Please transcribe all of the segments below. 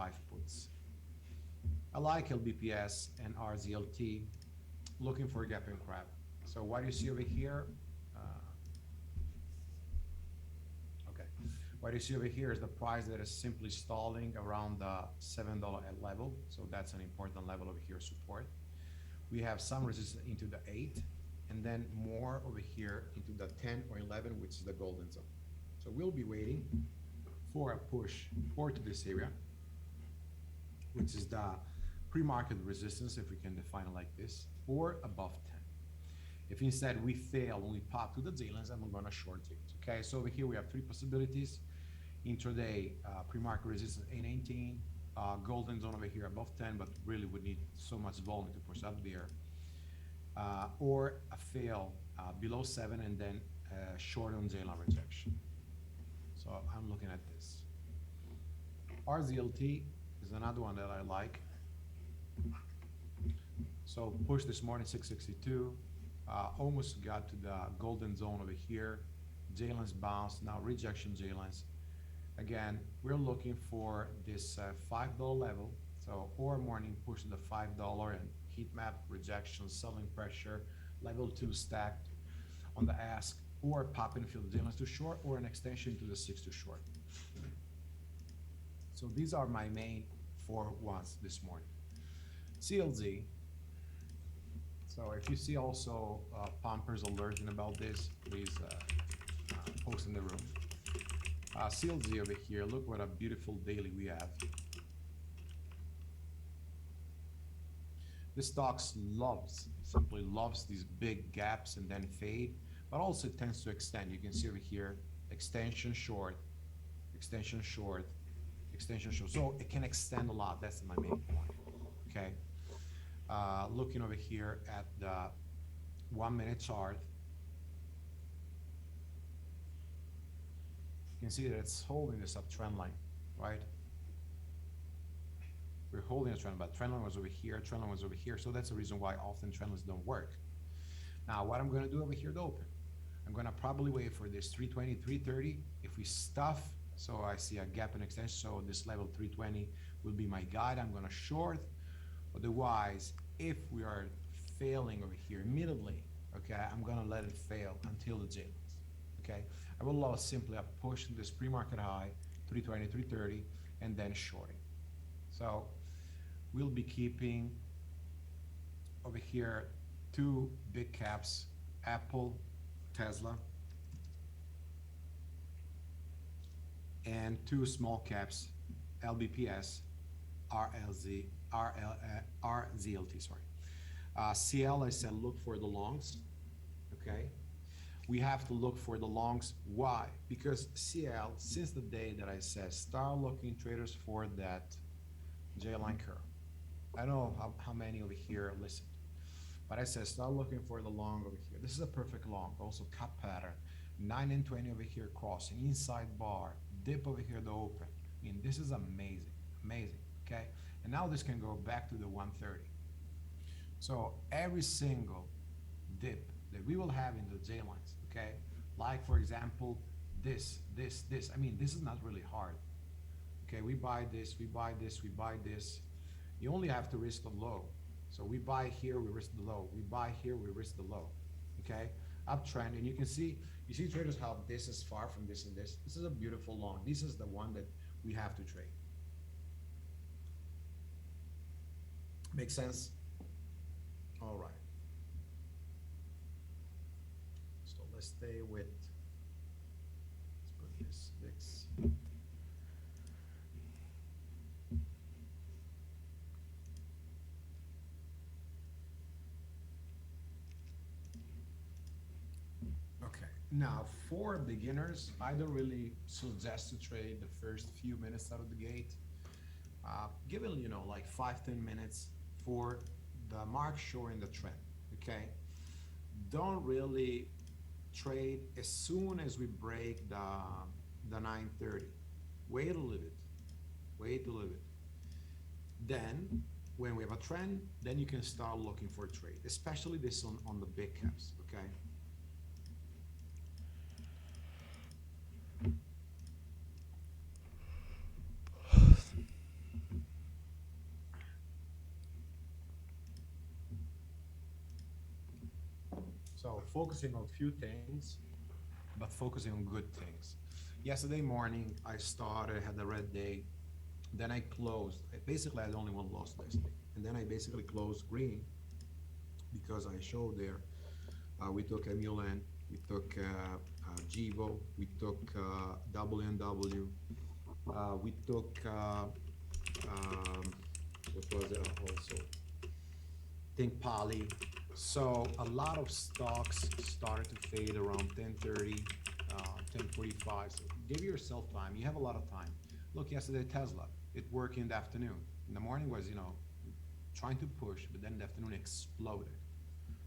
5 puts. I like LBPS and RZLT, looking for a gap and crab. So what you see over here, okay, what you see over here is the price that is simply stalling around the $7 level. So that's an important level over here, support. We have some resistance into the 8, and then more over here into the 10 or 11, which is the golden zone. So we'll be waiting for a push or to this area, which is the pre-market resistance, if we can define it like this, or above 10. If instead we fail when we pop to the daily lines, I'm going to short it. Okay, so over here we have 3 possibilities. Intraday, pre-market resistance 819, golden zone over here above 10, but really would need so much volume to push up there. Or a fail below 7 and then short on daily line rejection. So I'm looking at this. RZLT is another one that I like. So push this morning 662, almost got to the golden zone over here. J-lines bounced, now rejection J-lines. Again, we're looking for this $5 level. So or morning push to the $5 and heat map rejection, selling pressure, level 2 stacked on the ask, or popping field J-lines to short, or an extension to the 6 to short. So these are my main 4 ones this morning. CLZ. So if you see also pumpers alerting about this, please post in the room. CLZ over here, look what a beautiful daily we have. This stock simply loves these big gaps and then fade, but also it tends to extend. You can see over here, extension short, extension short, extension short. So it can extend a lot. That's my main point. Okay. Looking over here at the 1 minute chart, you can see that it's holding this uptrend line, right? We're holding a trend, but trend line was over here, trend line was over here. So that's the reason why often trend lines don't work. Now, what I'm going to do over here to open, I'm going to probably wait for this 320, 330. If we stuff, so I see a gap and extension, so this level 320 will be my guide. I'm going to short. Otherwise, if we are failing over here immediately, okay, I'm going to let it fail until the J-lines, okay? I will allow simply a push to this pre-market high, 320, 330, and then shorting. So we'll be keeping over here 2 big caps, Apple, Tesla, and 2 small caps, LBPS, RZLT, sorry. CL, I said look for the longs, okay? We have to look for the longs. Why? Because CL, since the day that I said start looking traders for that J-line curve. I don't know how many over here listened, but I said start looking for the long over here. This is a perfect long, also cup pattern, 9 and 20 over here crossing, inside bar, dip over here the open. I mean, this is amazing, amazing, okay? And now this can go back to the 130. So every single dip that we will have in the J lines, okay? Like for example, this. I mean, this is not really hard. Okay, we buy this, we buy this, we buy this. You only have to risk the low. So we buy here, we risk the low. We buy here, we risk the low. Okay, uptrend, and you see traders how this is far from this and this. This is a beautiful long. This is the one that we have to trade. Make sense? All right. So let's stay with, let's put this VIX. Okay, now for beginners, I don't really suggest to trade the first few minutes out of the gate. Give it, like 5-10 minutes for the mark showing the trend, okay? Don't really trade as soon as we break the 930. Wait a little bit, wait a little bit. Then, when we have a trend, then you can start looking for a trade, especially this on the big caps, okay? focusing on few things, but focusing on good things. Yesterday morning, I started, had a red day. Then I closed. Basically, I had only one loss yesterday. And then I basically closed green because I showed there. We took Emulan, we took Givo, we took WNW, we took, what was it also? Think Poly. So a lot of stocks started to fade around 10:30, 10:45. So give yourself time. You have a lot of time. Look, yesterday Tesla, it worked in the afternoon. In the morning was, trying to push, but then in the afternoon exploded.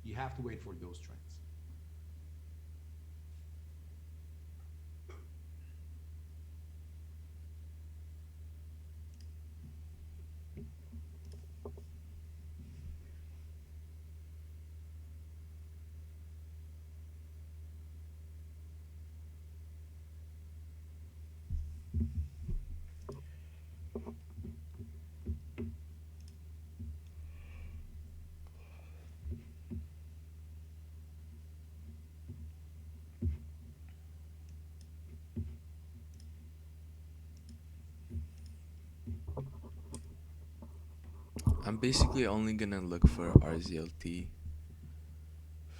You have to wait for those trends. I'm basically only gonna look for RZLT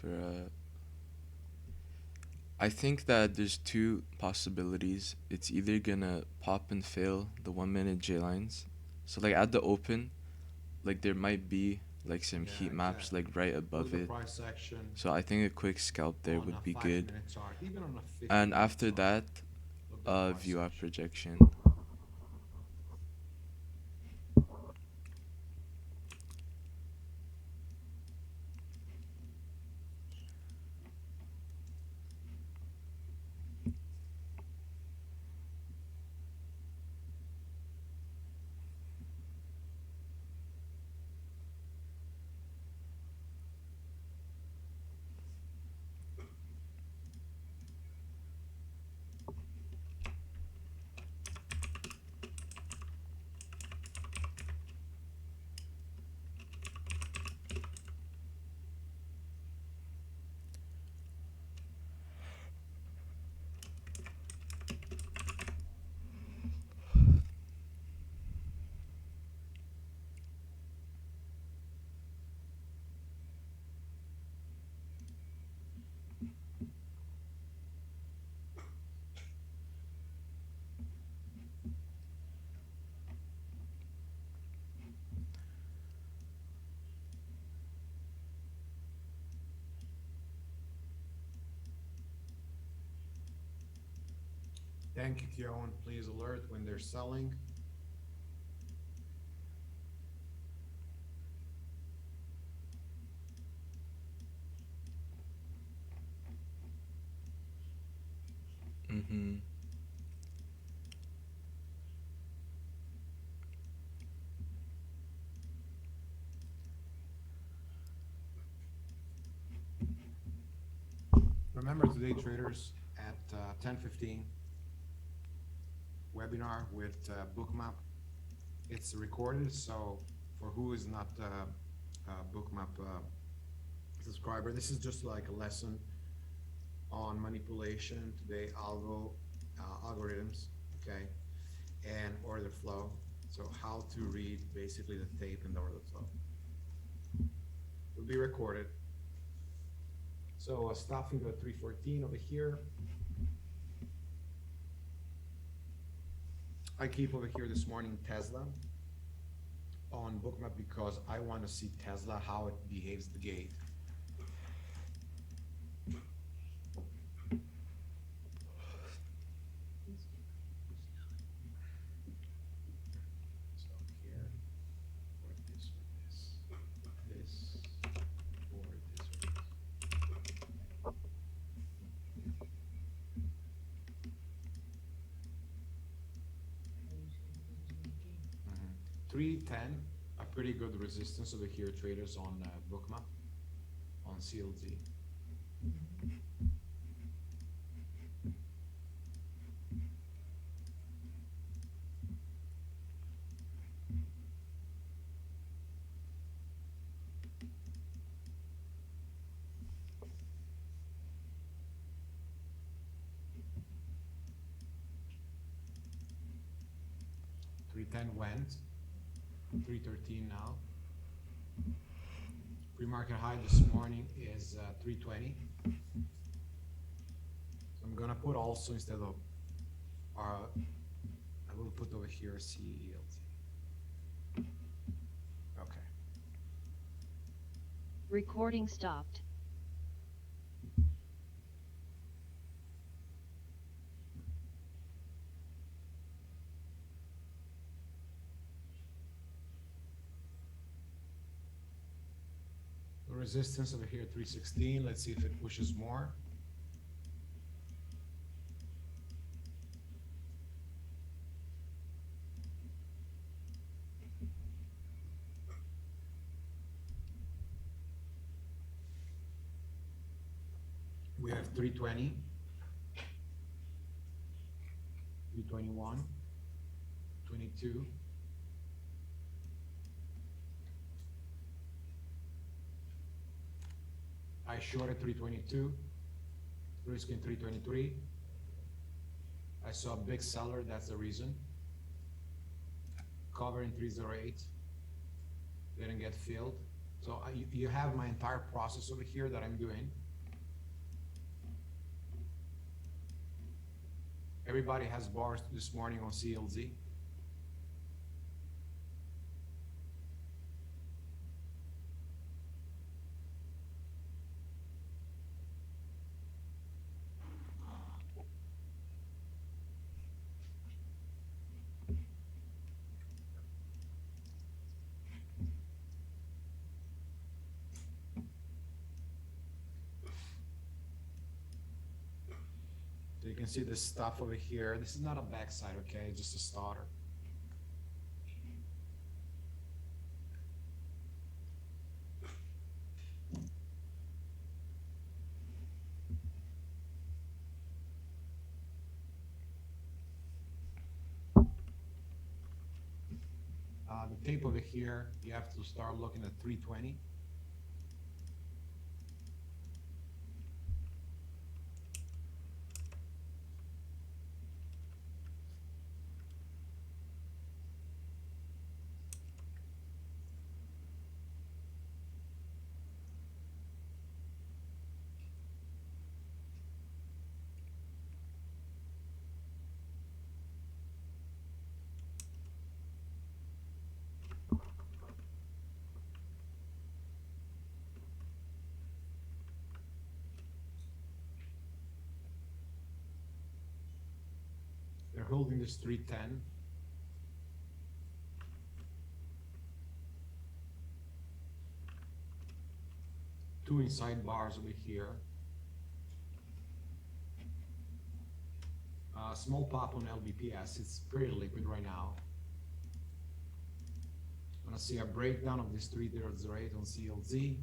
for I think that there's two possibilities. It's either gonna pop and fail the 1 minute J lines. So like at the open, like there might be like some Yeah, heat maps exactly. like right Look above the it. price action So I think a quick scalp there on a would be five good. minute chart, even on a 50 And minute after chart. that, Look the price view up action. projection. Thank you, Kyon. Please alert when they're selling. Mm-hmm. Remember today, traders, at 10:15 webinar with Bookmap. It's recorded, so for who is not Bookmap subscriber, this is just like a lesson on manipulation today, algorithms, okay, and order flow. So how to read basically the tape in the order flow will be recorded. So stopping at 314 over here. I keep over here this morning Tesla on Bookmap because I want to see Tesla how it behaves the gate. So here, or this or this, this or this or this. 310, a pretty good resistance over here, traders on Bookmap, on CLZ. 310 went. 313 now. Pre-market high this morning is 320. So I'm gonna put also instead of I will put over here CELT. Okay. Recording stopped. The resistance over here 316. Let's see if it pushes more. We have 320, 321, 22. I shorted 322, risking 323. I saw a big seller, that's the reason. Covering 308, didn't get filled. So you have my entire process over here that I'm doing. Everybody has bars this morning on CLZ. So you can see this stuff over here. This is not a backside, okay? It's just a starter. The tape over here, you have to start looking at 320. They're holding this 310. Two inside bars over here. Small pop on LBPS. It's pretty liquid right now. I'm gonna see a breakdown of this 3008 on CLZ.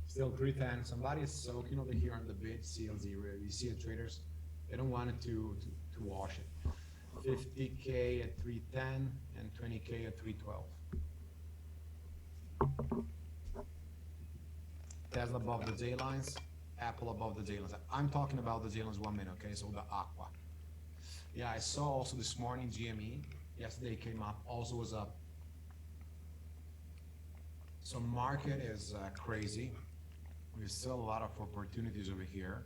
Still 310. Somebody is soaking over here on the bid CLZ. You see it, traders? They don't want it to wash it. 50K at 310 and 20K at 312. Tesla above the J lines, Apple above the J lines. I'm talking about the J lines 1 minute, okay? So the aqua. Yeah, I saw also this morning GME. Yesterday came up, also was up. So market is crazy. There's still a lot of opportunities over here.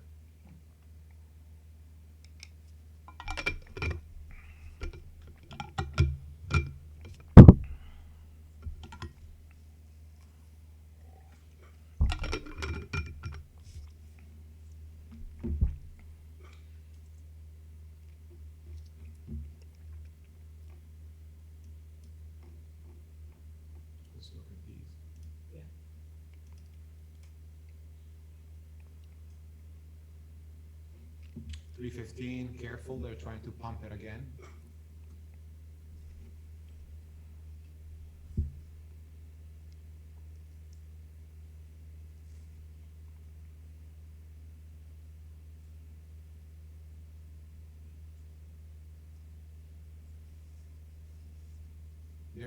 Let's look at these. Yeah. $315, careful, they're trying to pump it again.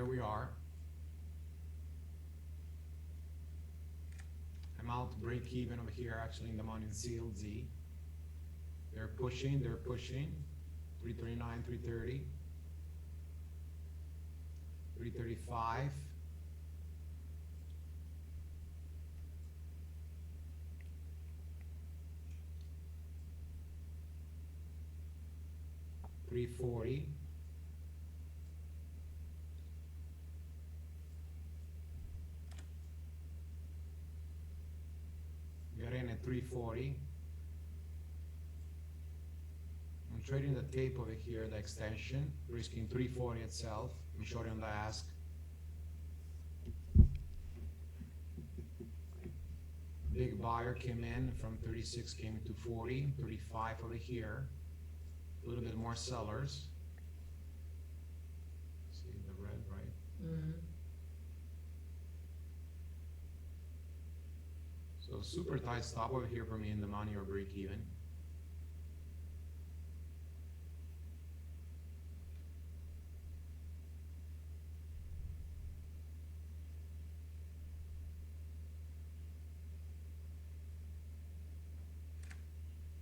there we are. I'm out to break even over here, actually in the money in CLZ. They're pushing, 339, 330, 335. $340. Got in at 340. I'm trading the tape over here, the extension, risking 340 itself. I'm shorting on the ask. Big buyer came in from 36, came to 40, 35 over here. A little bit more sellers. See the red, right? So super tight stop over here for me in the money or break even.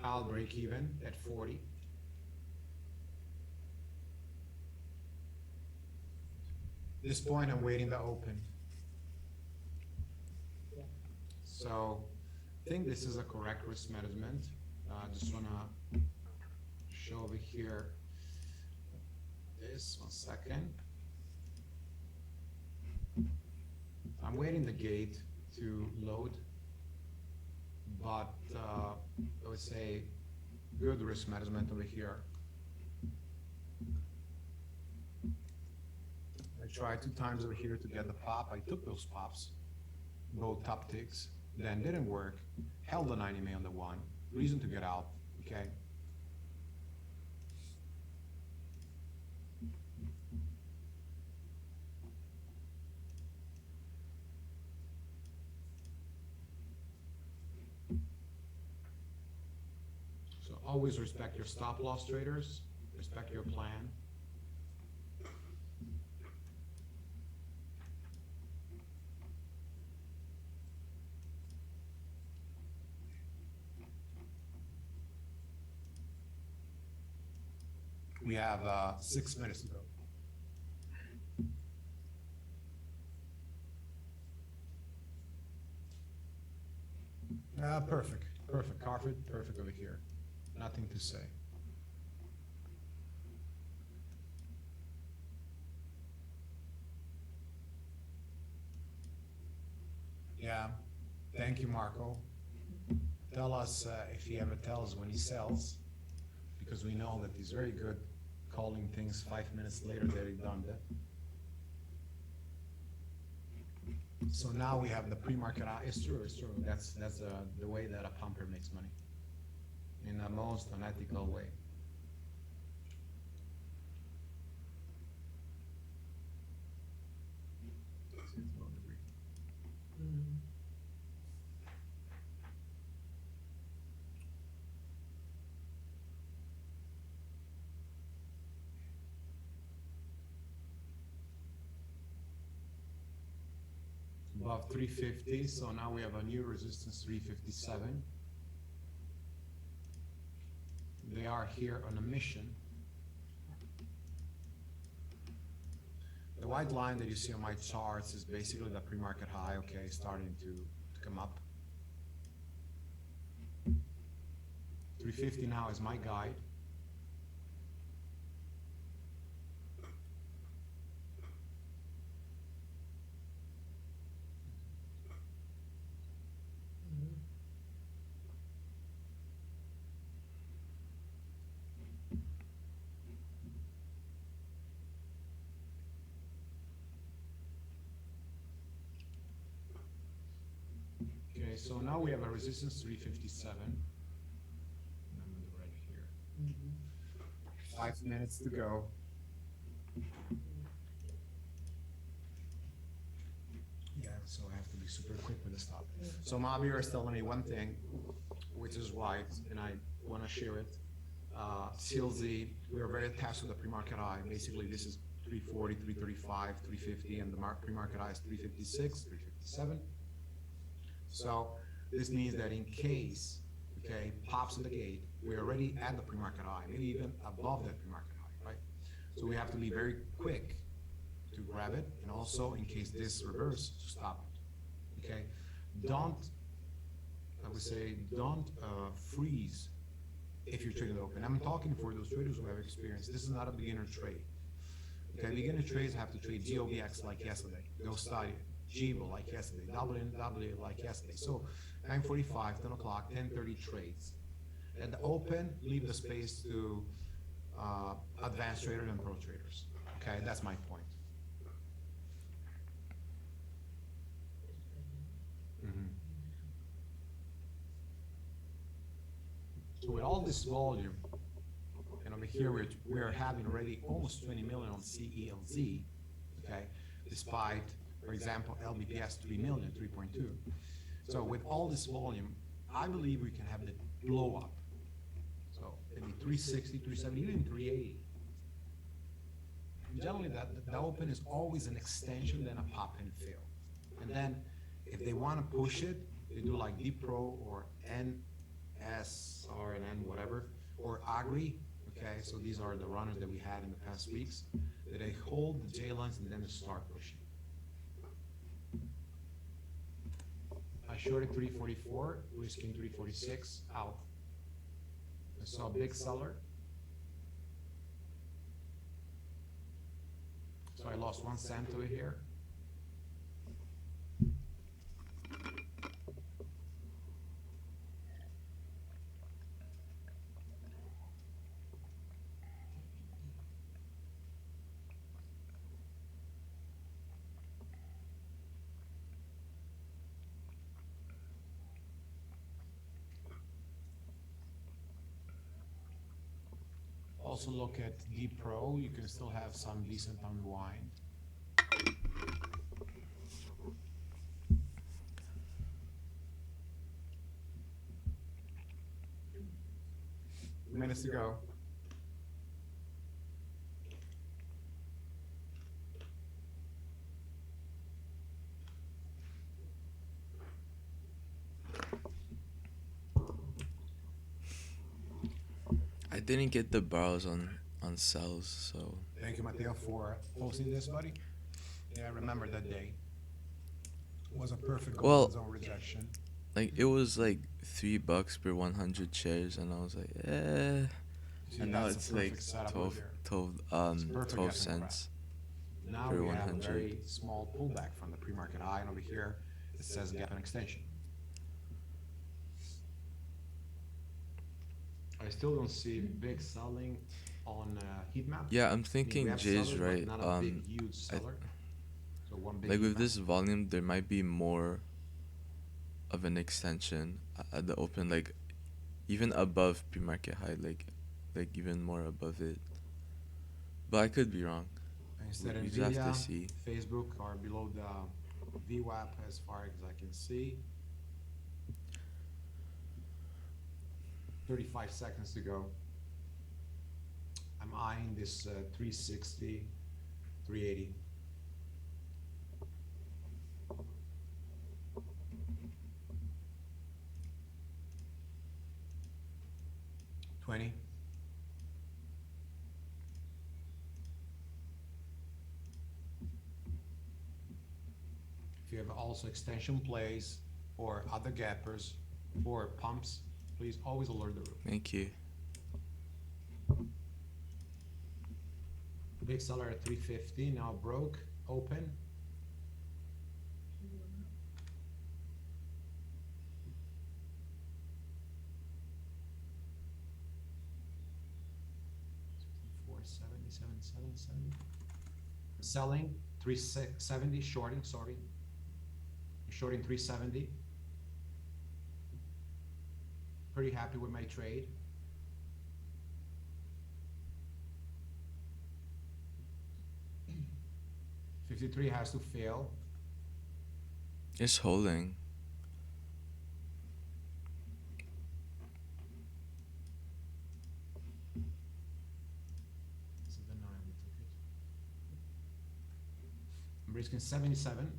I'll break even at 40. This point, I'm waiting to open. So I think this is a correct risk management. Just wanna show over here this, 1 second. I'm waiting the gate to load, but I would say good risk management over here. I tried 2 times over here to get the pop. I took those pops, both top ticks, then didn't work. Held the 90 MA on the one. Reason to get out, okay? So always respect your stop loss, traders. Respect your plan. We have 6 minutes to go. Perfect, perfect, Carford, perfect over here. Nothing to say. Yeah, thank you, Marco. Tell us if he ever tells when he sells, because we know that he's very good calling things 5 minutes later that he done that. So now we have the pre-market. It's true, it's true. That's the way that a pumper makes money, in the most unethical way. Above 350, so now we have a new resistance, 357. They are here on a mission. The white line that you see on my charts is basically the pre-market high, okay, starting to come up. 350 now is my guide. Okay, so now we have a resistance 357. I'm on the right here. 5 minutes to go. Yeah, so I have to be super quick with the stop. So Mabir is telling me one thing, which is right, and I want to share it. CLZ, we are very attached to the pre-market high. Basically, this is 340, 335, 350, and the pre-market high is 356, 357. So this means that in case, okay, pops in the gate, we're already at the pre-market high, maybe even above that pre-market high, right? So we have to be very quick to grab it, and also in case this reverse, to stop it, okay? Don't, I would say, don't freeze if you're trading open. I'm talking for those traders who have experience. This is not a beginner trade. Okay, beginner traders have to trade GOBX like yesterday. Go study it. GBO like yesterday. WNW like yesterday. So 9:45, 10 o'clock, 10:30 trades. At the open, leave the space to advanced traders and pro traders. Okay, that's my point. Mhm. So with all this volume, and over here we're having already almost 20 million on CELZ, okay, despite, for example, LBPS 3 million, 3.2. So with all this volume, I believe we can have the blow up. So maybe 360, 370, even 380. And generally, the open is always an extension than a pop and fill. And then if they want to push it, they do like D Pro or NS or an N whatever, or Agri. Okay, so these are the runners that we had in the past weeks, that they hold the J lines and then start pushing. I shorted 344, risking 346 out. I saw a big seller. So I lost 1 cent over here. Also look at D Pro, you can still have some decent unwind. Minutes to go. I didn't get the borrows on cells, so Thank you, Mateo, for posting this, buddy. Yeah, I remember that day. It was a perfect Well- golden zone rejection. like it was like $3 per 100 shares, and I was like, eh. See, And now that's a it's like perfect setup 12, over there. 12, It's perfect 12 guessing crap. cents. Now per we have a 100. very small pullback from the pre-market high, and over here it says gap and extension. I still don't see big selling on heat map. Yeah, I'm I mean, we thinking have Jay's sellers, but right. not a big, huge seller. So one big Like heat with map. this volume, there might be more of an extension at the open, like even above pre-market high, like even more above it. But I could be wrong. Instead, we just have to Nvidia, see. Facebook are below the VWAP as far as I can see. 35 seconds to go. I'm eyeing this 360, 380. $20. If you have also extension plays or other gappers or pumps, please always alert the room. Thank you. Big seller at 350, now broke, open. Selling 370, shorting, sorry. Shorting 370. Pretty happy with my trade. $53 has to fail. It's holding. This is the 9 we took it. risking 77.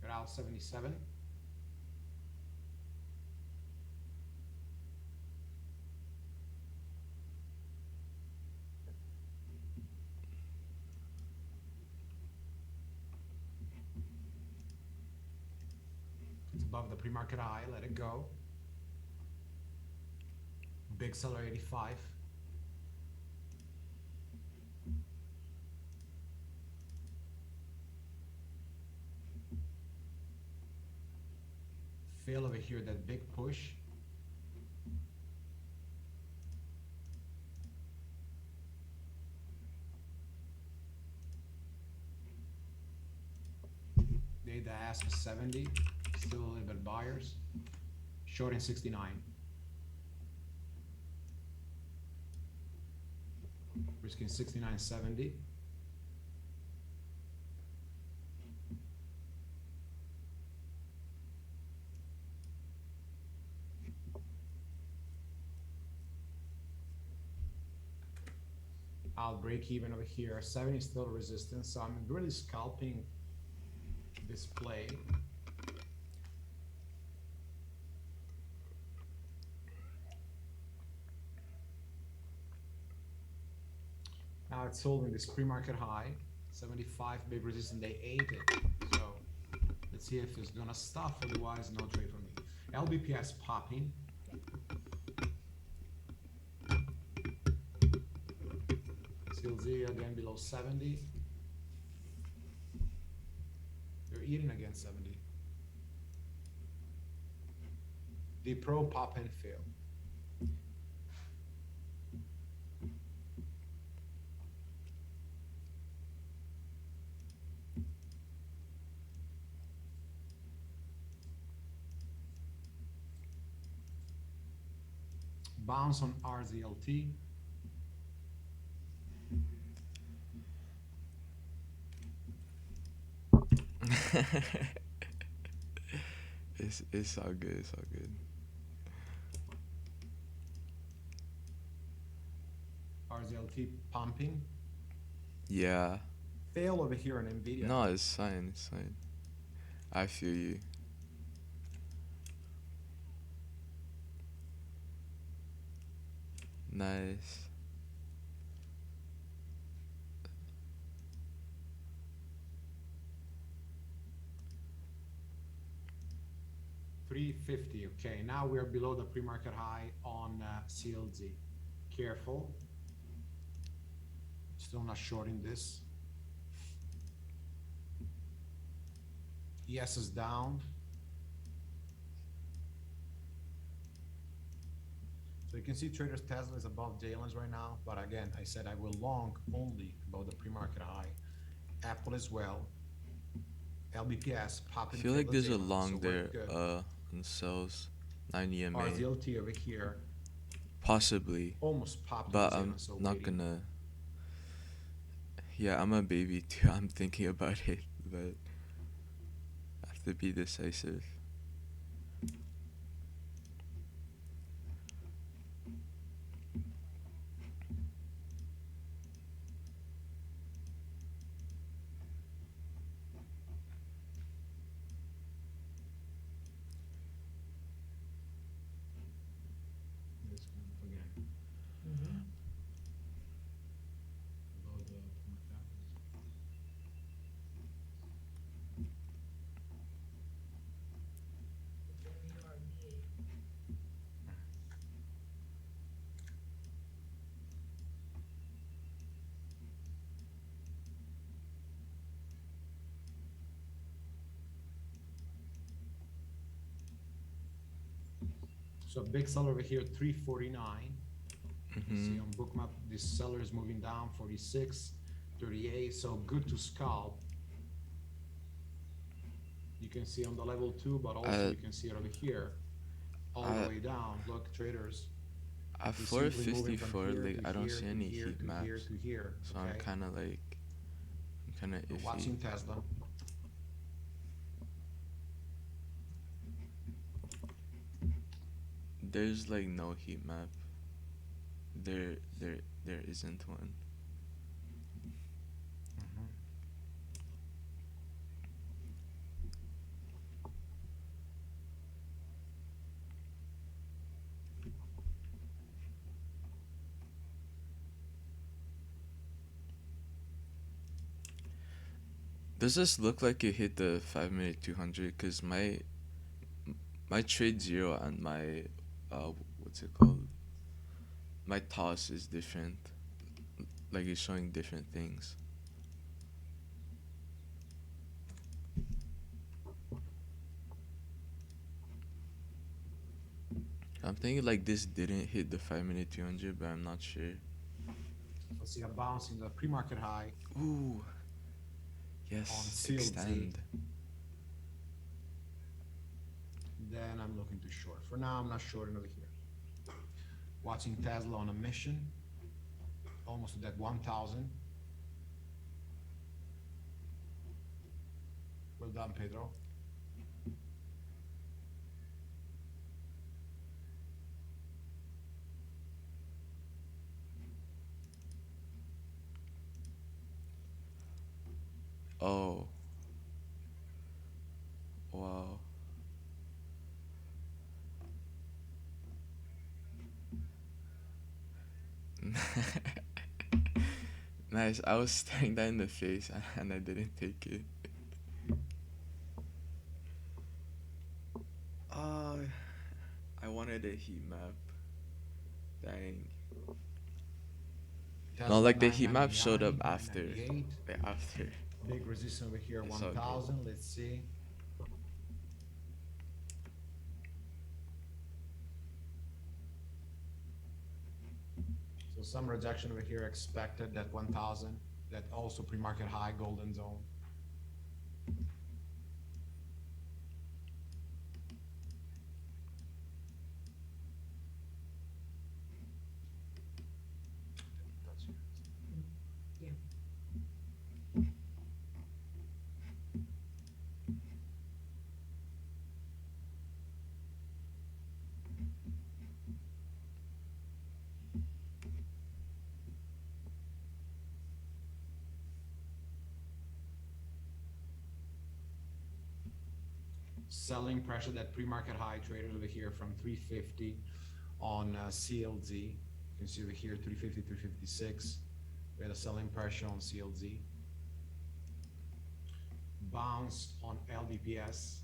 Got out 77. It's above the pre-market high, let it go. Big seller 85. Fail over here, that big push. They ask 70, still a little bit buyers. Short in 69. Risking 69.70. I'll break even over here. 70 is still resistance, so I'm really scalping this play. Now it's holding this pre-market high, 75 big resistance. They ate it, so let's see if it's gonna stop. Otherwise, no trade for me. LBPS popping. CLZ again below 70. They're eating against 70. The pro pop and fail. Bounce on RZLT. It's all good. It's all good. RZLT pumping. Yeah. Fail over here on Nvidia. No, it's fine. It's fine. I feel you. Nice. $350. Okay, now we're below the pre-market high on CLZ. Careful. Still not shorting this. ES is down. So you can see traders Tesla is above Jalen's right now, but again, I said I will long only above the pre-market high. Apple as well. LBPS I popping. feel like there's a Jalen, long so we're there good. on cells 9 EMA. RZLT over here, Possibly. almost popped. But I'm so not waiting. gonna. Yeah, I'm a baby too. I'm thinking about it, but I have to be decisive. This one again. Below the So big seller over here, 349. You see on bookmap, this seller is moving down, 46, 38. So good to scalp. You can see on the level 2, but also you can see it over here, all the way down. Look, traders. At We're simply moving from 454, here like to I don't here see to any here heat to maps, here to here. so Okay? I'm kind of We're iffy. watching Tesla. there's like no heat map. There isn't one. Mhm. Does this look like you hit the 5 minute 200? Cause my trade zero and my what's it called? My toss is different. Like it's showing different things. I'm thinking like this didn't hit the 5 minute 200, but I'm not sure. Let's see a bounce in the pre-market high Ooh, on yes, CLZ. extend. Then I'm looking to short. For now, I'm not shorting over here. Watching Tesla on a mission, almost to that 1,000. Well done, Pedro. Oh, wow. Nice. I was staring that in the face and I didn't take it. Oh, I wanted a heat map. Dang. No, Tesla like the heat map showed up 999, after. 998. Like after. Big resistance over here, It's all good. 1,000. Let's see. So some rejection over here expected, that 1,000. That also pre-market high, golden zone. Selling pressure, that pre-market high traded over here from 350 on CLZ. You can see over here 350, 356. We had a selling pressure on CLZ. Bounced on LDPS.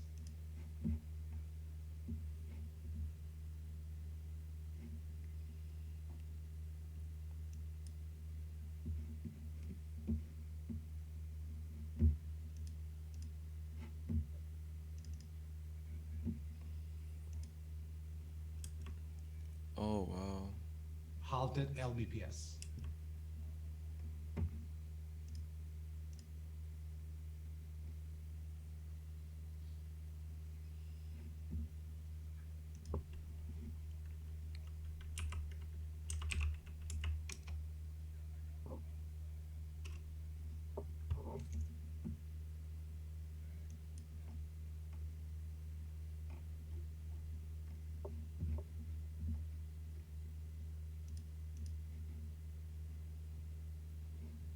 Oh, wow. Halted LBPS.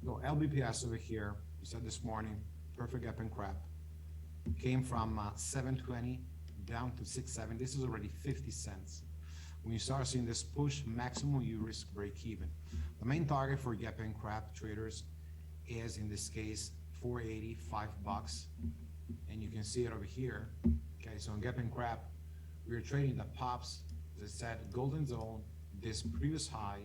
So LBPS over here, we said this morning, perfect gap and crap. Came from 720 down to 670. This is already 50 cents. When you start seeing this push, maximum you risk break even. The main target for gap and crap traders is in this case 480, $5. And you can see it over here. Okay, so on gap and crap, we're trading the pops, as I said, golden zone, this previous high,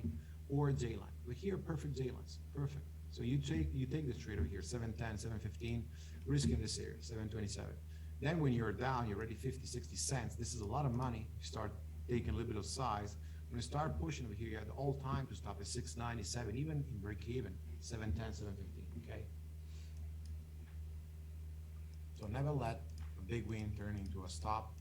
or J line. But here, perfect J lines, perfect. So you take this trade over here, 710, 715, risk in this area, 727. Then when you're down, you're already 50, 60 cents. This is a lot of money. You start taking a little bit of size. When you start pushing over here, you had all time to stop at 697, even in break even, 710, 715, okay? So never let a big win turn into a stop.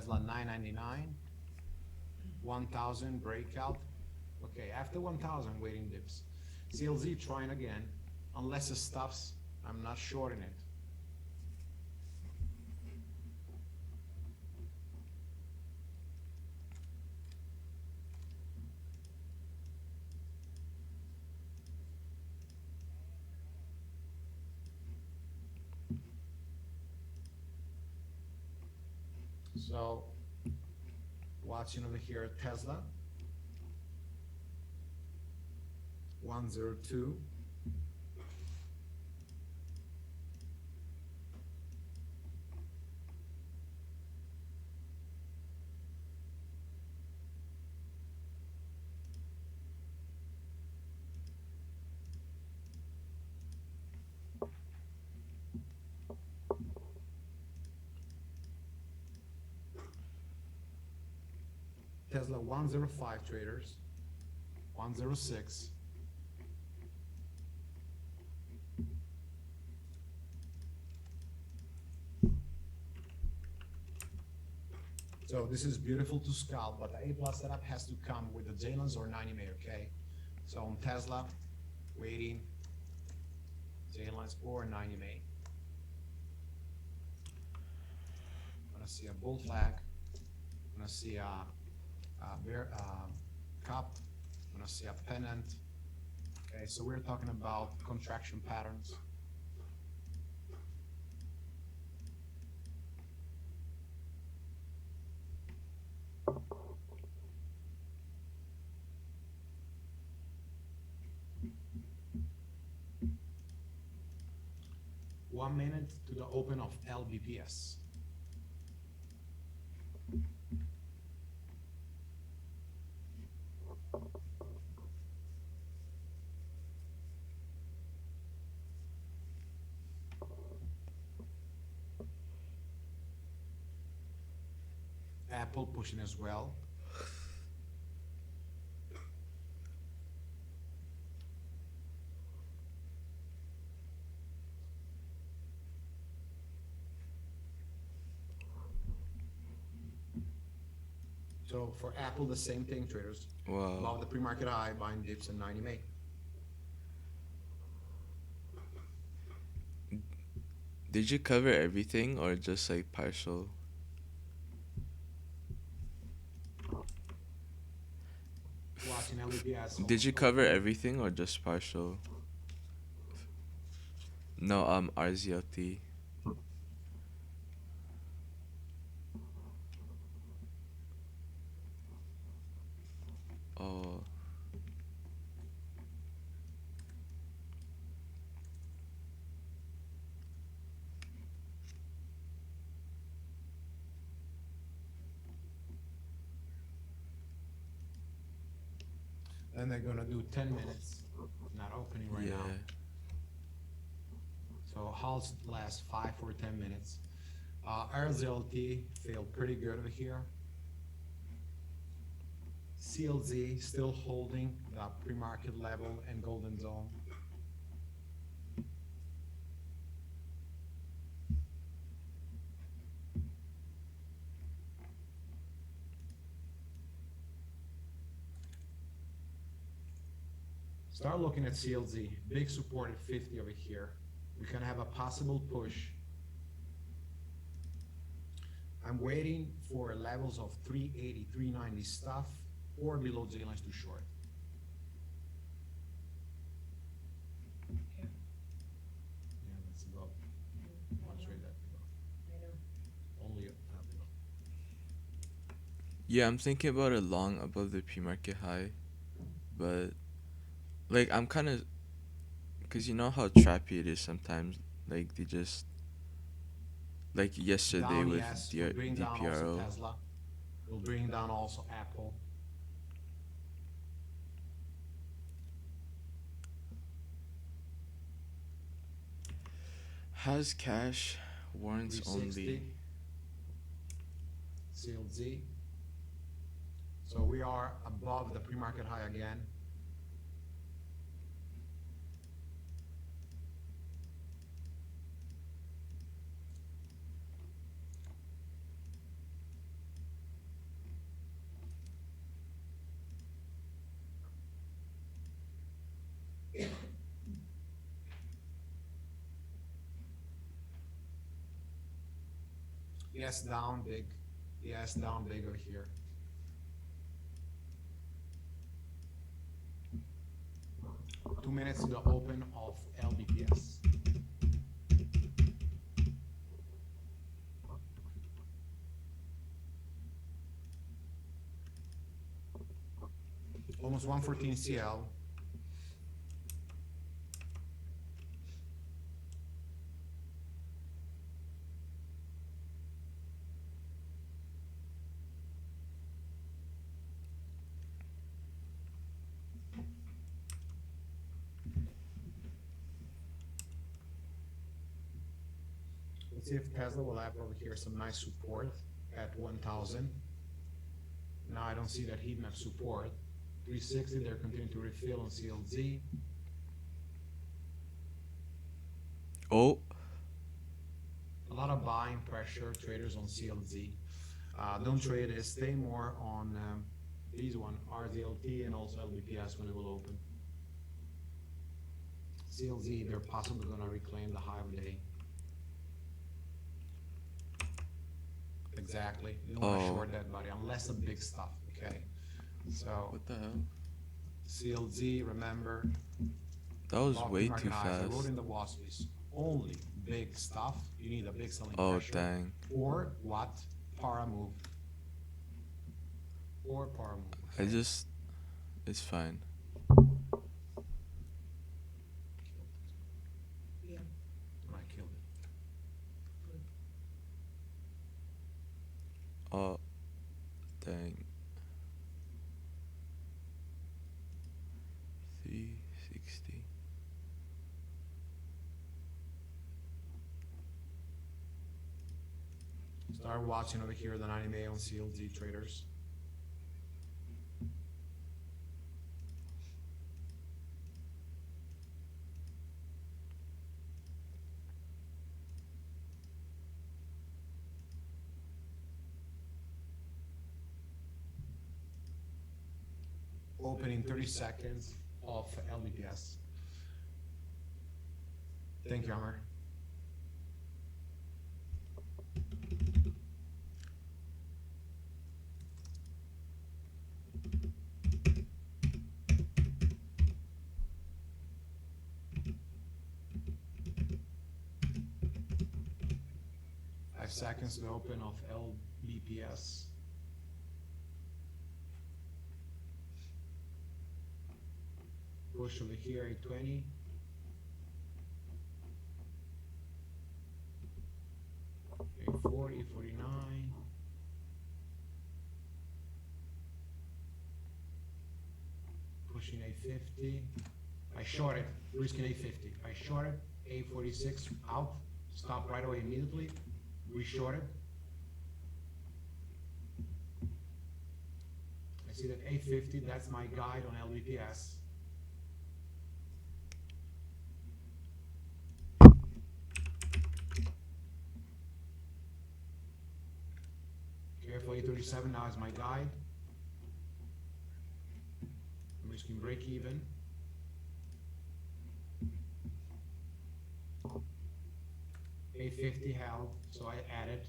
Tesla 999, 1000 breakout. Okay, after 1000 waiting dips. CLZ trying again, unless it stops, I'm not shorting it. So watching over here, Tesla, 102. Tesla 105 traders, 106. So this is beautiful to scalp, but the A plus setup has to come with the J-lines or 90 MA, okay? So on Tesla, waiting, J-lines or 90 MA. I'm gonna see a bull flag. I'm gonna see a bear cup. I'm gonna see a pennant. Okay, so we're talking about contraction patterns. One minute to the open of LVPS. Apple pushing as well. So for Apple, the same thing, traders. Wow. Above the pre-market high, buying dips in 90 MA. Did you cover everything or just like partial? Watching LVPS. Did you cover everything or just partial? No, RZLT. Oh, Then they're gonna do 10 minutes. Not opening right yeah. now. So halts last 5 or 10 minutes. RZLT failed pretty good over here. CLZ still holding the pre-market level and golden zone. Start looking at CLZ, big support at 50 over here. We can have a possible push. I'm waiting for levels of 380, 390 stuff or below J lines to short. Yeah, Yeah, that's about one trade that below. I know. Only below. Yeah, I'm thinking about a long above the pre-market high, but like I'm kind of, cause you know how trappy it is sometimes. Like they just, like yesterday Down, with yes, we'll bring down also DPRO. Tesla. We'll bring down also Apple. Has cash warrants 360. only. CLZ. So we are above the pre-market high again. Yes, down big. Yes, down big over here. Two minutes to the open of LBPS. Almost 114 CL. Let's see if Tesla will have over here some nice support at 1000. Now I don't see that heat map support. 360, they're continuing to refill on CLZ. Oh, A lot of buying pressure, traders on CLZ. Don't trade it, stay more on these one, RZLT and also LBPS when it will open. CLZ, they're possibly gonna reclaim the high of the day. Exactly. You don't want to oh, short that, buddy, unless a big stuff. Okay. So what the hell? CLZ, remember, That was above way pre-market too highs. I wrote fast. in the Waspies, only big stuff. You need a big selling Oh, pressure. dang. Or what? Para move. Or para move. I Okay? just, it's fine. Yeah. I killed it. Oh, dang. 360. Start watching over here the 90 MA on CLZ traders. Opening 30 seconds of LBPS. Thank you, Amr. Five seconds to open of LBPS. Push over here, 820. A40, 49. Pushing A50. I shorted, risking A50. I shorted A46 out. Stop right away immediately. Reshorted. I see that A50, that's my guide on LBPS. Careful, A37 now is my guide. I'm risking break even. A50 held, so I added.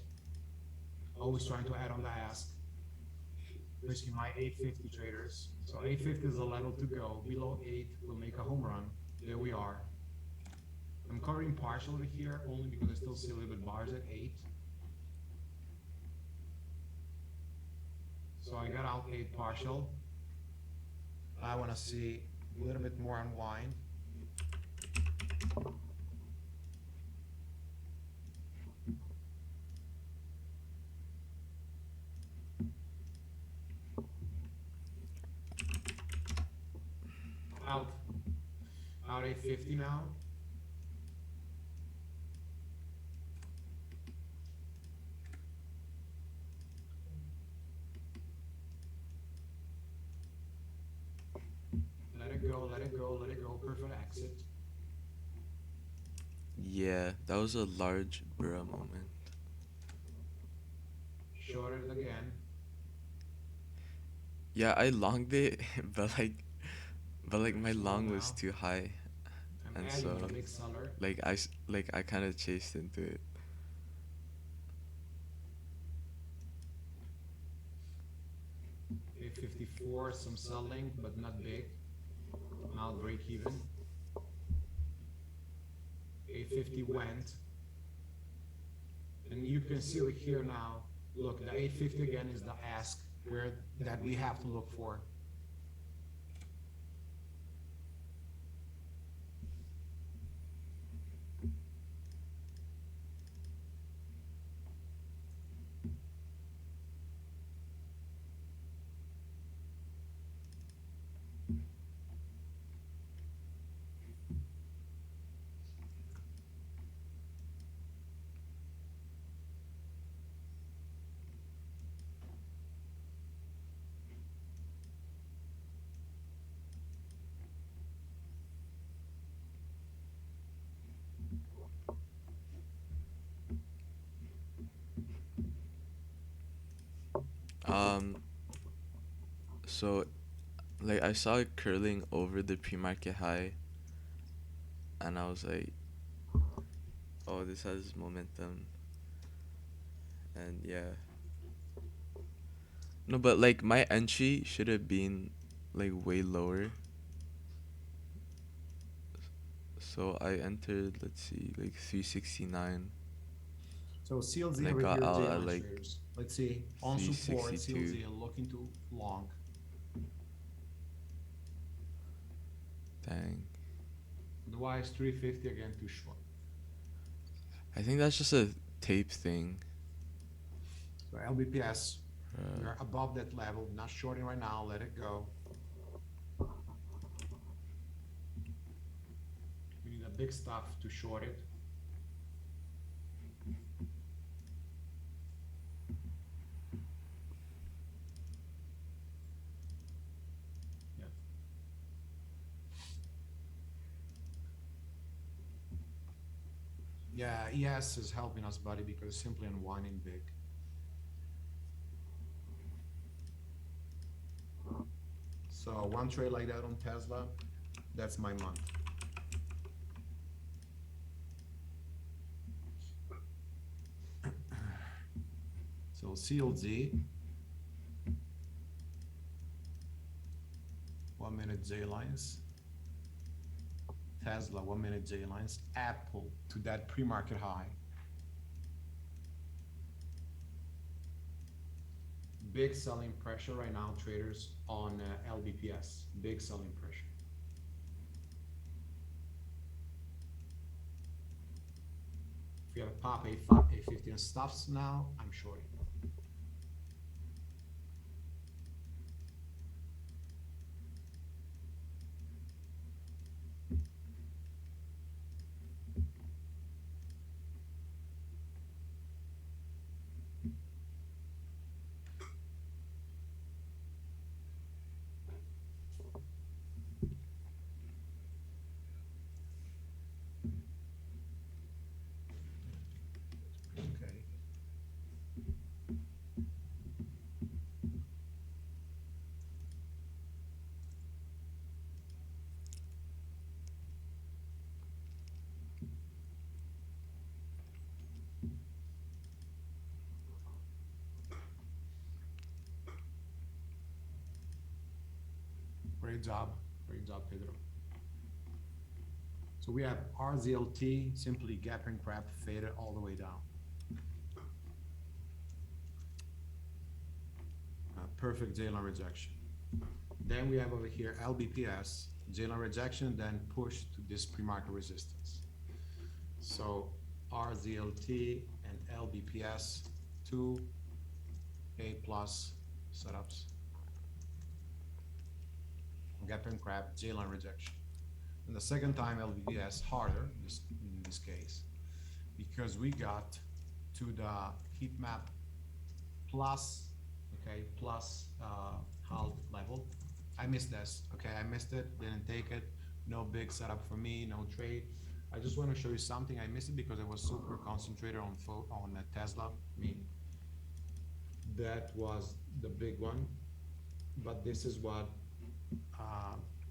Always trying to add on the ask. Risking my A50 traders. So A50 is a level to go. Below 8 will make a home run. There we are. I'm covering partial over here only because I still see a little bit bars at 8. So I got out 8 partial. I want to see a little bit more unwind. Out. Out A50 now. Let it go, let it go, let it go. Perfect exit. Yeah, that was a large bruh moment. Shorted it again. Yeah, I longed it, but like my Slow long was now. too high, I'm and adding so a big seller. like I kind of chased into it. A4, some selling, but not big. Now break even. A50 went. And you can see it here now. Look, the 850 again is the ask where that we have to look for. Um, so like I saw it curling over the pre-market high, and I was like, "Oh, this has momentum." And yeah, no, but like my entry should have been like way lower. So I entered, let's see, like 369, So CLZ and I over got here, out at J-line like traders. Let's see, on support, 362. CLZ looking to long. Dang. Otherwise, 350 again too short. I think that's just a tape thing. So LBPS, we Uh, are above that level, not shorting right now, let it go. We need a big stuff to short it. Yeah. Yeah, ES is helping us, buddy, because it's simply unwinding big. So one trade like that on Tesla, that's my month. So CLZ, 1 minute J lines. Tesla, 1 minute J lines. Apple to that pre-market high. Big selling pressure right now, traders, on LBPS. Big selling pressure. If we have a pop A50 and stuffs now, I'm shorting. Okay. Great job. Great job, Pedro. So we have RZLT, simply gap and crap, faded all the way down. Perfect J-line rejection. Then we have over here LBPS, J-line rejection, then push to this pre-market resistance. So RZLT and LBPS, two A plus setups. Gap and crap, J-line rejection. And the second time LBPS harder, in this case, because we got to the heat map plus, okay, plus halt level. I missed this, okay, I missed it, didn't take it, no big setup for me, no trade. I just want to show you something. I missed it because I was super concentrated on Tesla. I mean, that was the big one, but this is what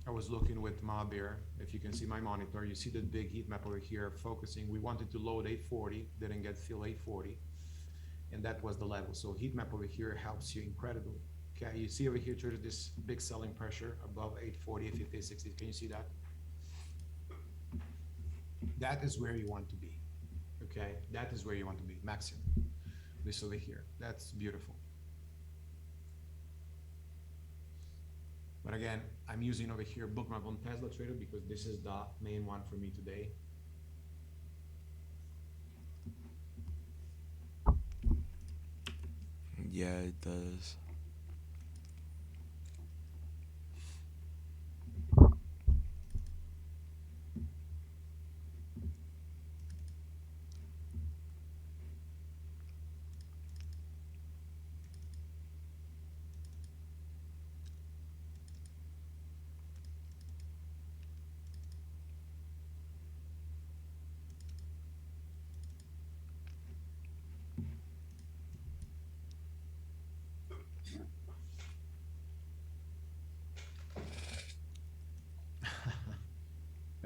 I was looking with Mama Bear. If you can see my monitor, you see the big heat map over here focusing. We wanted to load 840, didn't get fill 840, and that was the level. So heat map over here helps you incredibly. Okay, you see over here to this big selling pressure above 840, 50, 60. Can you see that? That is where you want to be. Okay, that is where you want to be, maximum. This over here, that's beautiful. But again, I'm using over here bookmark on Tesla Trader because this is the main one for me today. Yeah, it does.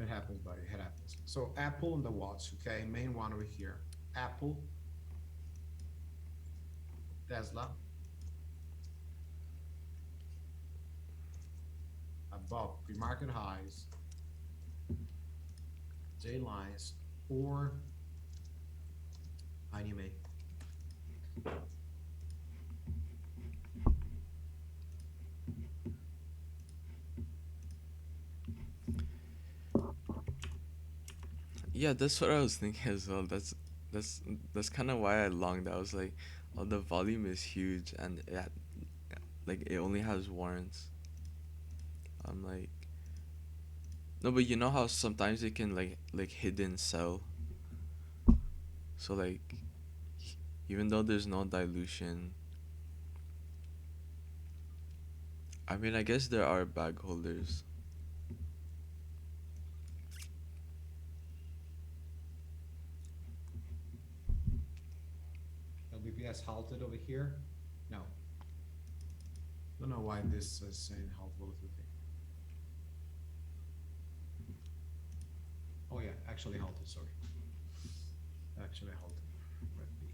It happens, buddy. It happens. So Apple and the watch, okay, main one over here. Apple, Tesla, above pre-market highs, J lines, or anime. Yeah, that's what I was thinking as well. That's that's kind of why I longed. I was like, oh, the volume is huge, and like it only has warrants. I'm like, no, but you know how sometimes it can like hidden sell. So like, even though there's no dilution, I mean, I guess there are bag holders. LBPS halted over here. No, don't know why this is saying halt volatility. Oh yeah, actually halted, sorry. Actually halted. Let me.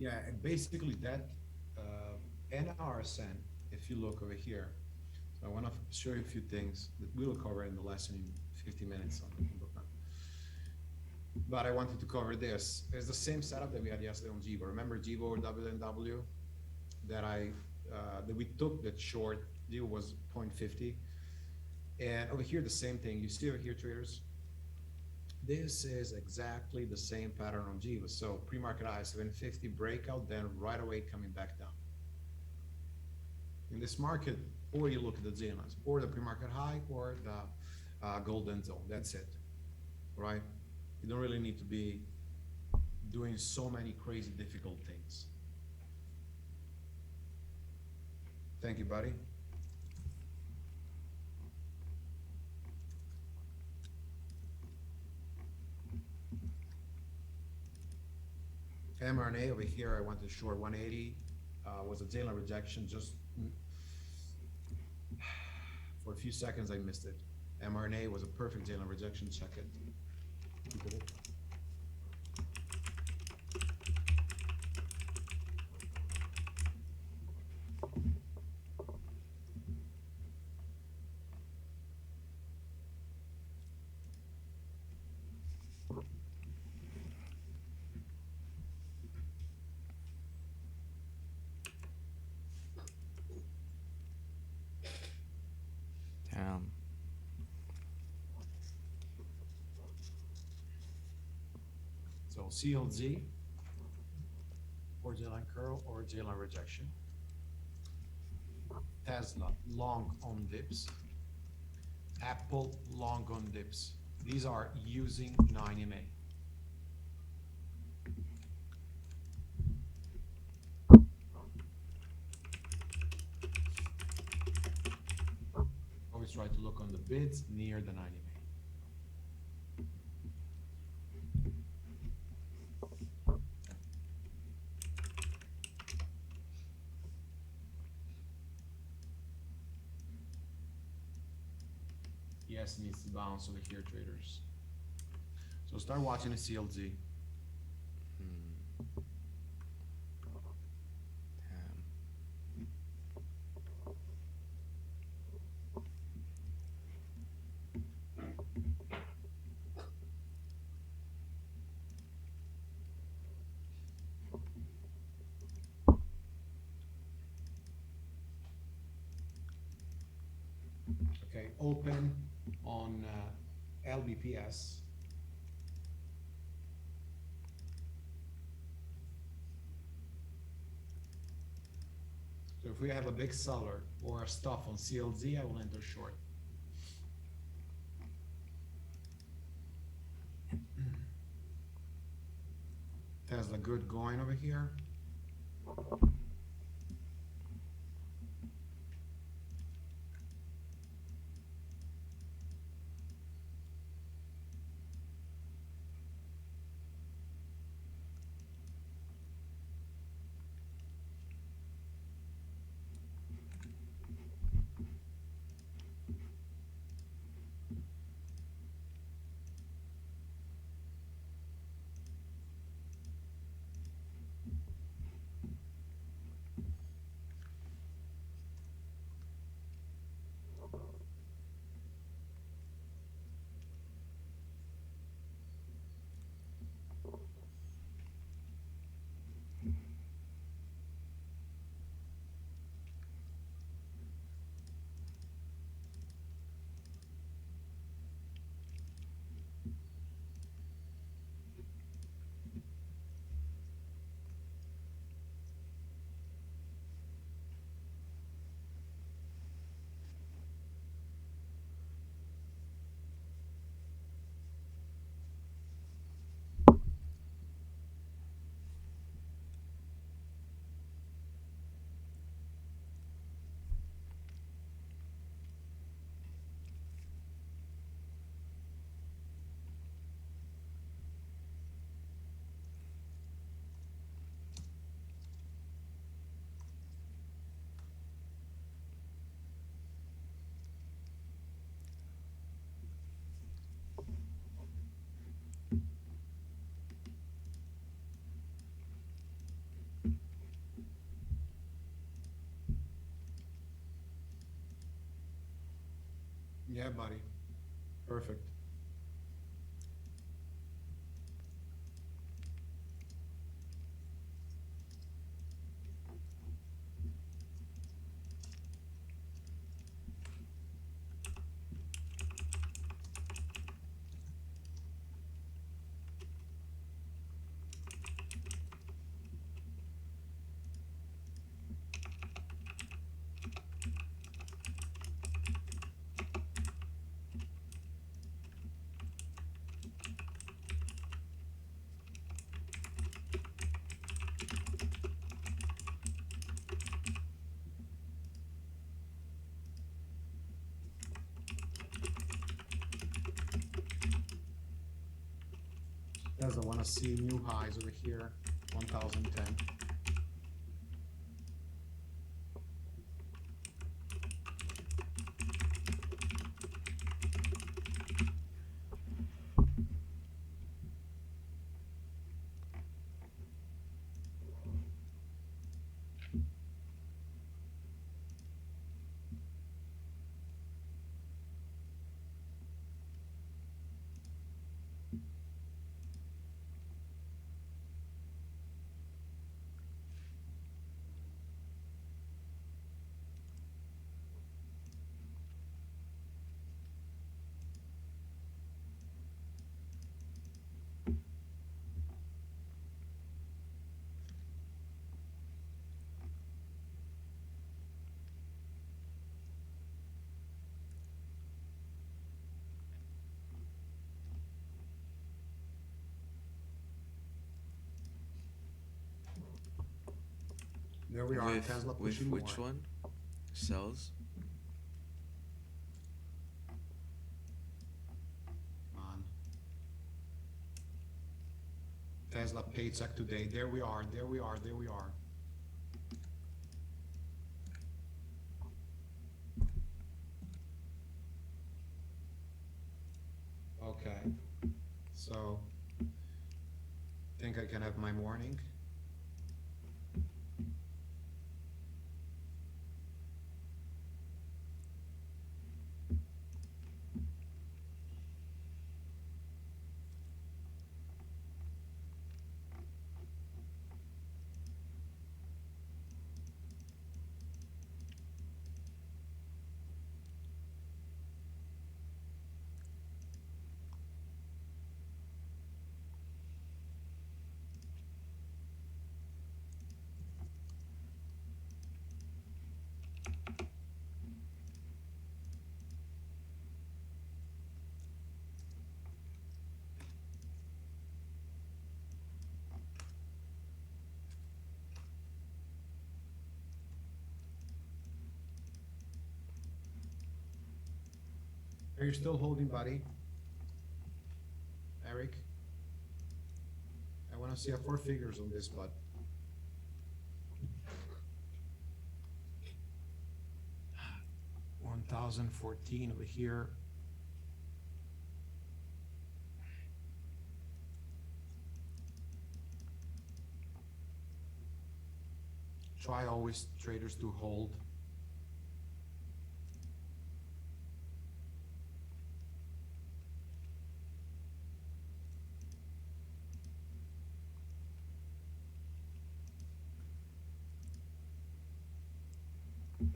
Yeah, and basically that NRSN, if you look over here, so I want to show you a few things that we will cover in the lesson in 50 minutes on the bookmap. But I wanted to cover this. It's the same setup that we had yesterday on Jibo. Remember Jibo or WNW that we took that short. Jibo was 0.50. And over here, the same thing. You see over here, traders, this is exactly the same pattern on Jiva. So pre-market high 750 breakout, then right away coming back down. In this market, or you look at the Zenas, or the pre-market high, or the golden zone. That's it, right? You don't really need to be doing so many crazy difficult things. Thank you, buddy. mRNA over here, I went to short 180, was a daily rejection. Just for a few seconds, I missed it. mRNA was a perfect daily rejection. Check it. Look at it. Damn. So CLZ, or J-line curl, or J-line rejection. Tesla long on dips. Apple long on dips. These are using 9MA. Always try to look on the bids near the 9MA. Yes, it needs to bounce over here, traders. So start watching the CLZ. Damn. Okay, open on LBPS. So if we have a big seller or a stuff on CLZ, I will enter short. Tesla good going over here. Yeah, buddy. Perfect. Tesla want to see new highs over here, 1010. There we are. Tesla with pushing which more. one? Sells? Come on. Tesla paycheck today. There we are. There we are. There we are. Okay. So, think I can have my morning. Are you still holding, buddy? Eric? I want to see a four figures on this, bud. 1014 over here. Try always traders to hold.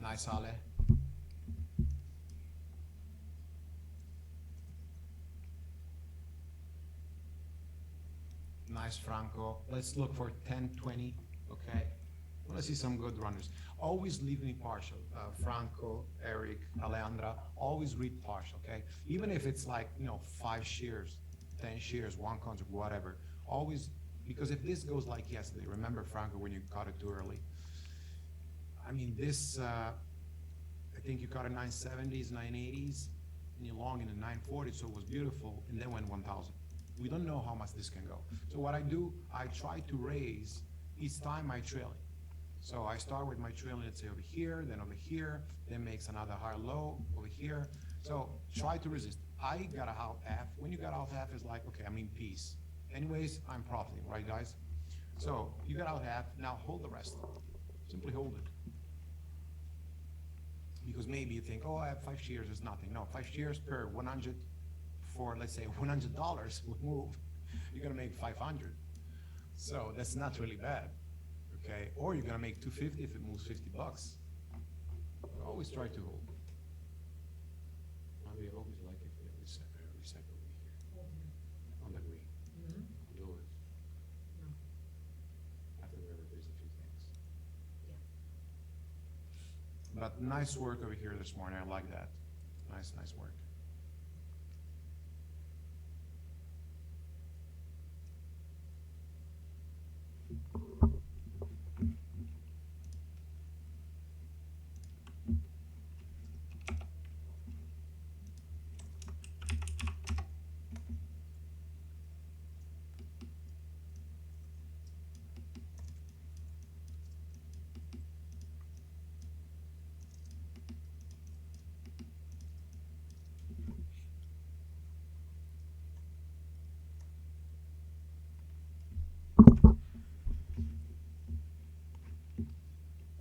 Nice, Ale. Nice, Franco. Let's look for 10, 20. Okay. I want to see some good runners. Always leave me partial. Franco, Eric, Alejandra, always read partial, okay? Even if it's like, 5 shares, 10 shares, one contract, whatever. Always, because if this goes like yesterday, remember, Franco, when you caught it too early? I mean, this, I think you caught it 970s, 980s, and you long in the 940s, so it was beautiful, and then went 1,000. We don't know how much this can go. So what I do, I try to raise each time I trailing. So I start with my trailing, let's say over here, then makes another higher low over here. So try to resist. I got a half F. When you got out half, it's like, okay, I'm in peace. Anyways, I'm profiting, right, guys? So you got out half, now hold the rest. Simply hold it. Because maybe you think, oh, I have 5 shares, it's nothing. No, 5 shares per 100 for, let's say, $100 would move. You're gonna make 500. So that's not really bad, okay? Or you're gonna make 250 if it moves 50 bucks. But always try to hold. I always like if we reset over here on the green. Do it. After we replace a few things. But nice work over here this morning. I like that. Nice work.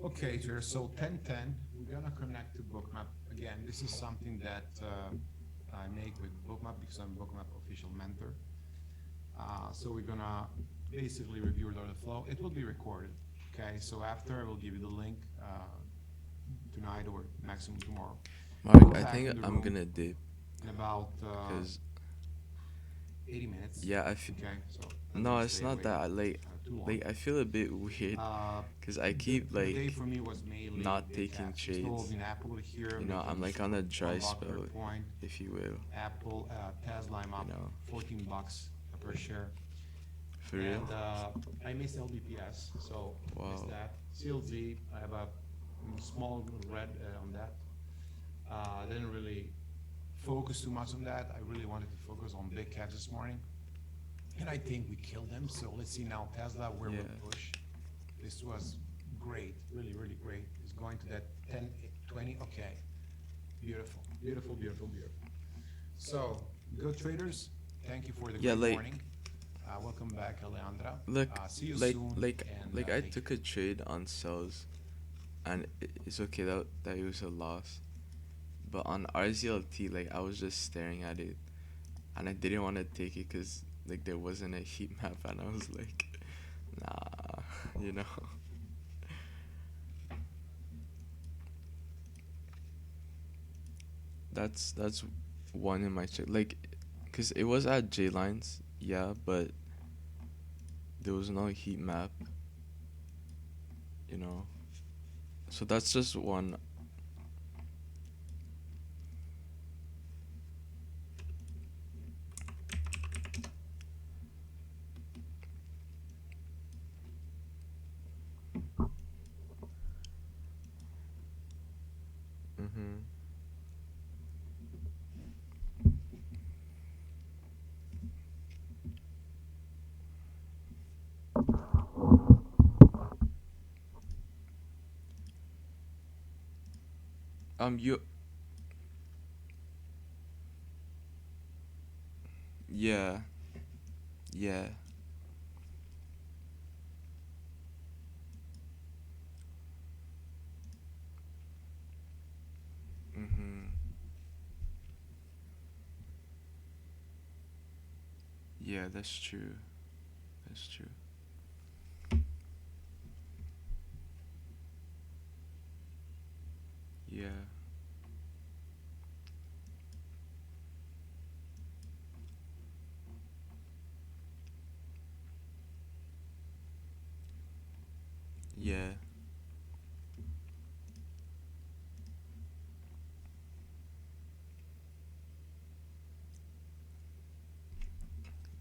Okay, Jer, so 1010, we're gonna connect to Bookmap. Again, this is something that I make with Bookmap because I'm Bookmap official mentor. So we're gonna basically review the order flow. It will be recorded, okay? So after I will give you the link tonight or maximum tomorrow. Mark, Go I back think in the I'm room gonna dip in about because 80 minutes. yeah, I feel Okay, so I'm no, gonna it's stay not awake that like too long. like I feel a bit weird because I keep The day like for me was mainly not big taking caps. I'm still trades. holding Apple here, You know, making I'm the like on a short dry $1 per spell, point. if you will. Apple, Tesla, I'm up You know, $14 per share. For real? And I missed LBPS, so missed Wow. that. CLZ, I have a small red on that. I didn't really focus too much on that. I really wanted to focus on big caps this morning, and I think we killed them. So let's see now Tesla where Yeah. we'll push. This was great, really, really great. It's going to that 10, 20. Okay, beautiful, beautiful, beautiful, beautiful. So, good traders, thank you for the Yeah, great like morning. Welcome back, Alejandra. look, See you soon, like and I take took care. a trade on cells, and it's okay that it was a loss. But on RZLT, like I was just staring at it, and I didn't want to take it because like there wasn't a heat map, and I was like, nah, you know. That's one in my check, like, cause it was at J lines, yeah, but there was no heat map, you know. So that's just one. Mhm. You, yeah, yeah. Mhm. Yeah, that's true. That's true. Yeah. Yeah.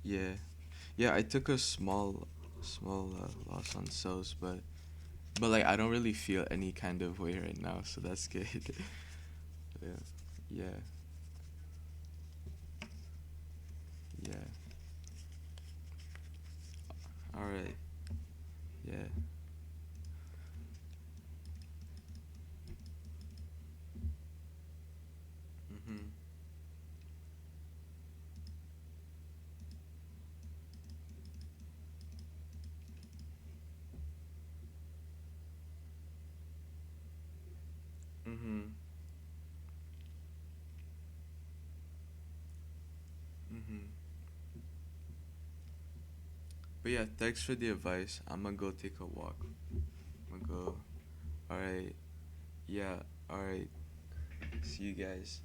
Yeah. Yeah, I took a small loss on cells, but like I don't really feel any kind of way right now, so that's good. Yeah. Yeah. Yeah. All right. Yeah. Mhm. Mhm. Mhm. But yeah, thanks for the advice. I'm gonna go take a walk. I'm gonna go. All right. Yeah. All right. See you guys.